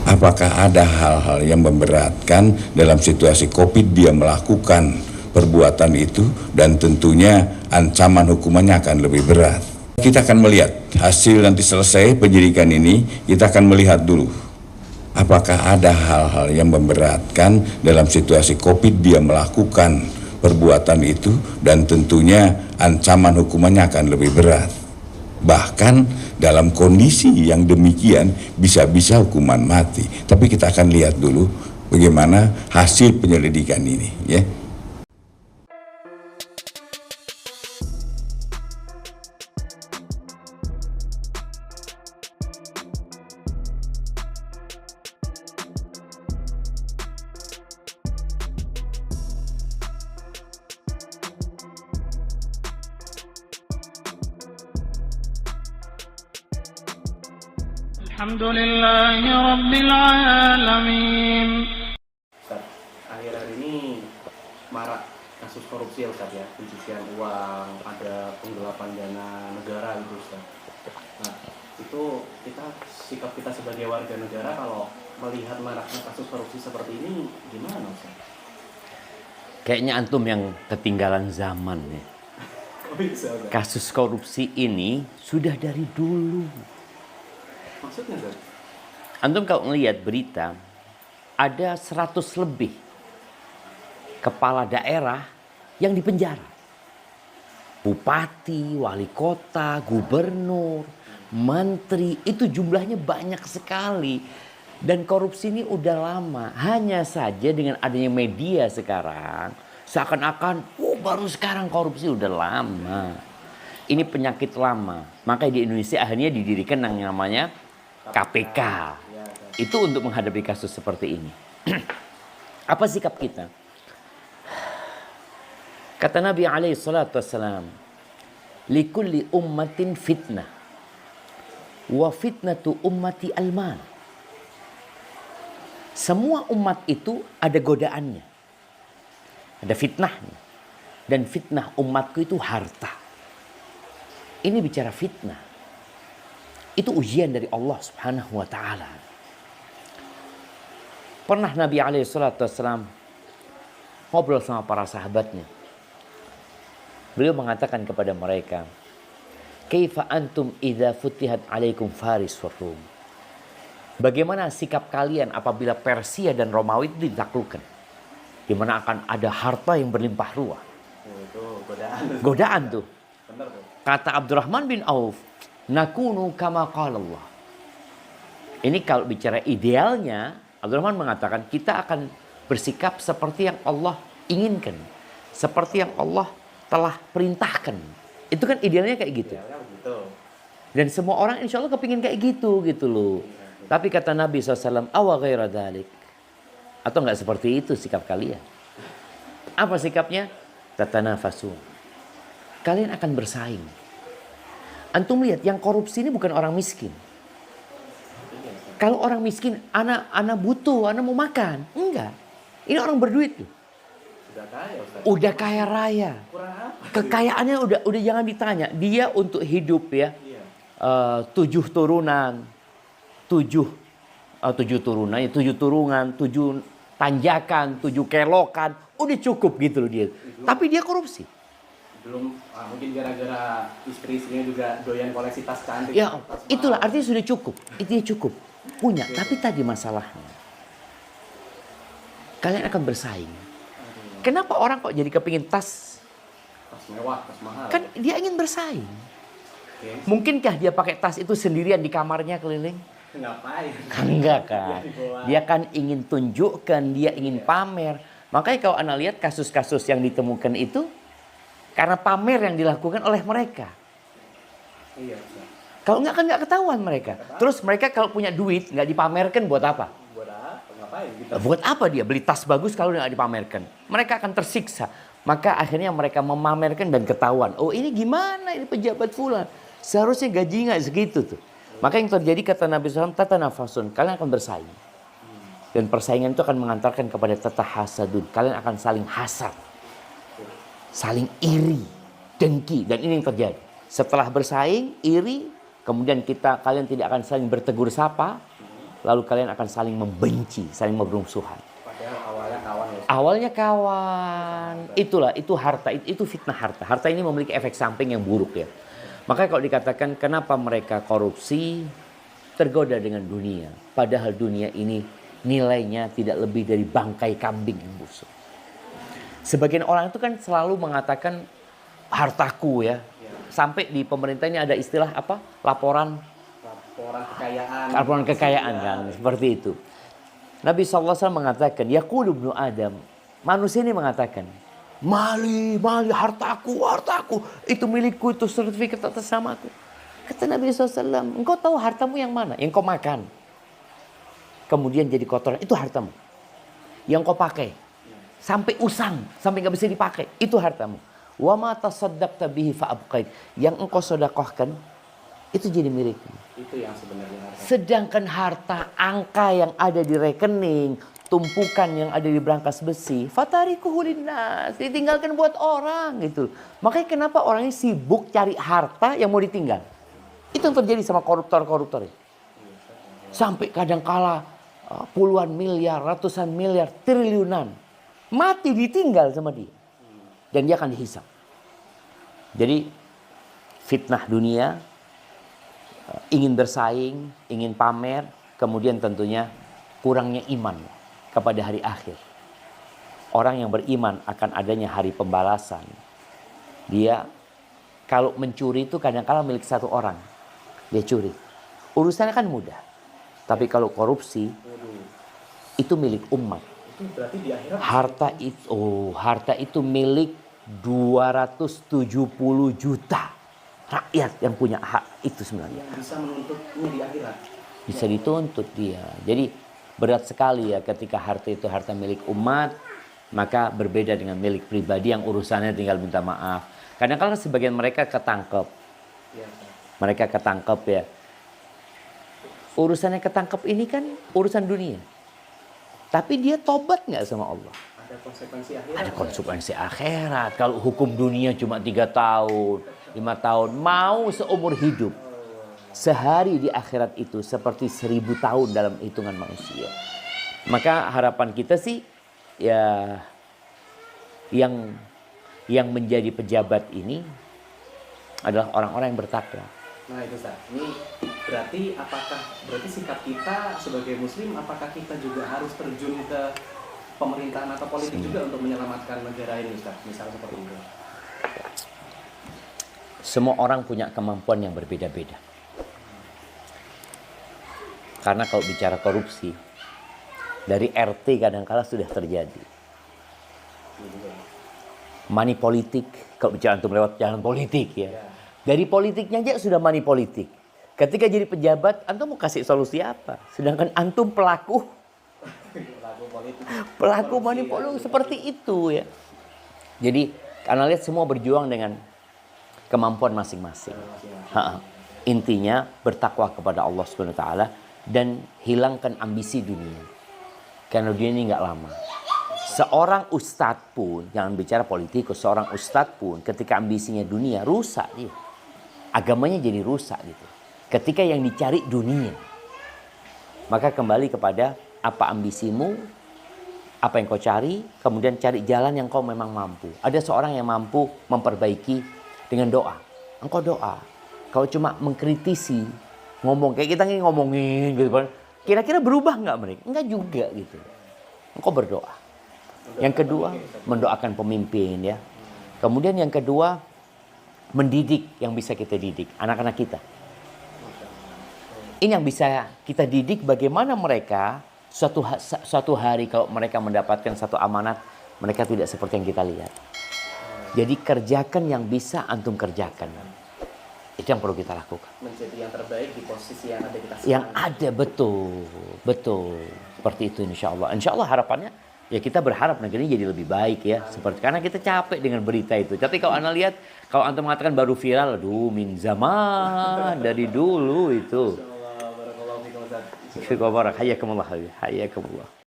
Apakah ada hal-hal yang memberatkan dalam situasi COVID dia melakukan perbuatan itu, dan tentunya ancaman hukumannya akan lebih berat. Kita akan melihat hasil nanti selesai penyidikan ini, kita akan melihat dulu apakah ada hal-hal yang memberatkan dalam situasi COVID dia melakukan perbuatan itu, dan tentunya ancaman hukumannya akan lebih berat. Bahkan dalam kondisi yang demikian bisa-bisa hukuman mati. Tapi kita akan lihat dulu bagaimana hasil penyelidikan ini, ya. Alhamdulillahi Rabbil Alamin. Ustaz, akhir-akhir ini marak kasus korupsi ya Ustaz ya, pencucian uang, ada penggelapan dana negara gitu Ustaz. Nah, itu sikap kita sebagai warga negara kalau melihat maraknya kasus korupsi seperti ini gimana Ustaz? Kayaknya antum yang ketinggalan zaman ya. Oh, bisa, Ustaz. Kasus korupsi ini sudah dari dulu. Maksudnya Ustaz? Antum kalau melihat berita, ada 100 lebih kepala daerah yang dipenjara. Bupati, wali kota, gubernur, menteri, itu jumlahnya banyak sekali. Dan korupsi ini udah lama. Hanya saja dengan adanya media sekarang, seakan-akan, baru sekarang korupsi, udah lama. Ini penyakit lama. Makanya di Indonesia akhirnya didirikan yang namanya KPK. Itu untuk menghadapi kasus seperti ini. Apa sikap kita? Kata Nabi SAW, likulli ummatin fitnah, wa fitnatu ummati alman. Semua umat itu ada godaannya, ada fitnahnya. Dan fitnah umatku itu harta. Ini bicara fitnah. Itu ujian dari Allah Subhanahu wa ta'ala. Pernah Nabi SAW ngobrol sama para sahabatnya. Beliau mengatakan kepada mereka, "Kaifa antum idza futihat alaikum Faris wa Rum?" Bagaimana sikap kalian apabila Persia dan Romawi itu ditaklukkan? Di mana akan ada harta yang berlimpah ruah. Itu godaan. Godaan tuh. Benar tuh. Kata Abdurrahman bin Auf, nakunu kama qala Allah. Ini kalau bicara idealnya, Abdurrahman mengatakan kita akan bersikap seperti yang Allah inginkan. Seperti yang Allah telah perintahkan. Itu kan idealnya kayak gitu. Ya, begitu. Dan semua orang insya Allah kepingin kayak gitu loh. Tapi kata Nabi SAW, awa ghaira dhalik. Atau enggak seperti itu sikap kalian. Apa sikapnya? Tatanafasun. Kalian akan bersaing. Antum lihat, yang korupsi ini bukan orang miskin. Kalau orang miskin, anak butuh, anak mau makan. Enggak. Ini orang berduit loh. Udah kaya Ustaz. Udah kaya raya. Kurang apa? Kekayaannya udah jangan ditanya. Dia untuk hidup ya. Iya. 7 turunan. 7 turunan, 7 tanjakan, 7 kelokan. Udah cukup gitu loh dia. Tapi dia korupsi. Belum mungkin gara-gara istri-istrinya juga doyan koleksi tas cantik. Ya, tas itulah mahal. artinya sudah cukup. Itu dia cukup. Punya, tapi tadi masalahnya. Kalian akan bersaing. Kenapa orang kok jadi kepingin tas? Tas mewah, tas mahal. Kan dia ingin bersaing. Oke. Mungkinkah dia pakai tas itu sendirian di kamarnya keliling? Ngapain? Enggak kan. Dia dibawa. Dia kan ingin tunjukkan, dia ingin pamer. Makanya kalau Anda lihat kasus-kasus yang ditemukan itu karena pamer yang dilakukan oleh mereka. Iya, Ustaz. Kalau enggak kan enggak ketahuan mereka. Terus mereka kalau punya duit enggak dipamerkan buat apa? Buat apa? Ngapain gitu? Buat apa dia beli tas bagus kalau enggak dipamerkan? Mereka akan tersiksa. Maka akhirnya mereka memamerkan dan ketahuan. Oh ini gimana ini pejabat fulan. Seharusnya gaji enggak segitu tuh. Maka yang terjadi kata Nabi SAW, tatanafasun, kalian akan bersaing. Dan persaingan itu akan mengantarkan kepada tatahasadun. Kalian akan saling hasad. Saling iri, dengki. Dan ini yang terjadi. Setelah bersaing, iri, kemudian kalian tidak akan saling bertegur sapa. lalu kalian akan saling membenci, saling bermusuhan. Padahal awalnya kawan ya. Awalnya kawan, itulah, itu harta, itu fitnah harta. Harta ini memiliki efek samping yang buruk ya. Makanya kalau dikatakan kenapa mereka korupsi, tergoda dengan dunia. Padahal dunia ini nilainya tidak lebih dari bangkai kambing yang busuk. Sebagian orang itu kan selalu mengatakan hartaku ya. Sampai di pemerintah ini ada istilah apa? Laporan kekayaan kan, seperti itu. Nabi SAW mengatakan, Yaqulu ibnu Adam, manusia ini mengatakan, mali, hartaku, itu milikku, itu sertifikat atas namaku. Kata Nabi SAW, engkau tahu hartamu yang mana? Yang kau makan. Kemudian jadi kotor, itu hartamu. Yang kau pakai, sampai usang, sampai nggak bisa dipakai, itu hartamu. Wa ma tasaddaqta bihi fa'abqait, yang engkau sedekahkan, itu jadi milikmu. Itu yang sebenarnya harta. Sedangkan harta angka yang ada di rekening, tumpukan yang ada di brankas besi, fatarikuhu linnas, ditinggalkan buat orang gitu. Makanya kenapa orang ini sibuk cari harta yang mau ditinggal. Itu yang terjadi sama koruptor-koruptor ini. Sampai kadang kala puluhan miliar, ratusan miliar, triliunan. Mati ditinggal sama dia. Dan dia akan dihisap. Jadi fitnah dunia, ingin bersaing, ingin pamer, kemudian tentunya kurangnya iman kepada hari akhir. Orang yang beriman akan adanya hari pembalasan. Dia kalau mencuri itu kadang-kala milik satu orang. Dia curi. Urusannya kan mudah. Tapi kalau korupsi, itu milik umat. Itu berarti di akhirat Harta itu milik 270 juta rakyat yang punya hak itu sebenarnya. yang bisa menuntutnya di akhirat. Bisa dituntut dia. Jadi berat sekali ya ketika harta itu harta milik umat, maka berbeda dengan milik pribadi yang urusannya tinggal minta maaf. Kadang-kadang sebagian mereka ketangkep. Ya, Mereka ketangkep ya. Urusannya ketangkep ini kan urusan dunia. Tapi dia tobat nggak sama Allah? ada konsekuensi akhirat. Ada konsekuensi akhirat. Kalau hukum dunia cuma 3 tahun, 5 tahun, mau seumur hidup. Sehari di akhirat itu seperti 1000 tahun dalam hitungan manusia. Maka harapan kita sih ya yang menjadi pejabat ini adalah orang-orang yang bertakwa. Nah itu Ustaz, ini berarti sikap kita sebagai muslim, apakah kita juga harus terjun ke pemerintahan atau politik juga untuk menyelamatkan negara ini Ustaz, misalnya seperti itu? Semua orang punya kemampuan yang berbeda-beda. Karena kalau bicara korupsi, dari RT kadang-kala sudah terjadi. Money politik, kalau bicara antum lewat jalan politik ya. Dari politiknya aja sudah money politik. Ketika jadi pejabat, antum mau kasih solusi apa? Sedangkan antum pelaku money politik seperti itu ya. Jadi, karena lihat semua berjuang dengan kemampuan masing-masing. Intinya bertakwa kepada Allah Subhanahu wa taala dan hilangkan ambisi dunia. Karena dunia ini nggak lama. Seorang ustadz pun, jangan bicara politikus, seorang ustadz pun ketika ambisinya dunia rusak dia. Agamanya jadi rusak gitu. Ketika yang dicari dunia. Maka kembali kepada apa ambisimu, apa yang kau cari, kemudian cari jalan yang kau memang mampu. Ada seorang yang mampu memperbaiki dengan doa. Engkau doa. Kau cuma mengkritisi, ngomong kayak kita ini ngomongin gitu kan. Kira-kira berubah nggak mereka? Enggak juga gitu. Engkau berdoa. Yang kedua, mendoakan pemimpin ya. Kemudian yang kedua, mendidik yang bisa kita didik, anak-anak kita. Ini yang bisa kita didik bagaimana mereka suatu hari kalau mereka mendapatkan satu amanat, mereka tidak seperti yang kita lihat. Jadi kerjakan yang bisa antum kerjakan. Itu yang perlu kita lakukan. Menjadi yang terbaik di posisi yang ada kita sekarang. Yang ada, betul. Seperti itu insya Allah. Insya Allah harapannya ya kita berharap negeri ini jadi lebih baik ya. Seperti karena kita capek dengan berita itu. Tapi kalau anda lihat, kalau antum mengatakan baru viral, aduh min zaman dari dulu itu. Barakallahu fikum Ustaz. Hayakumullah.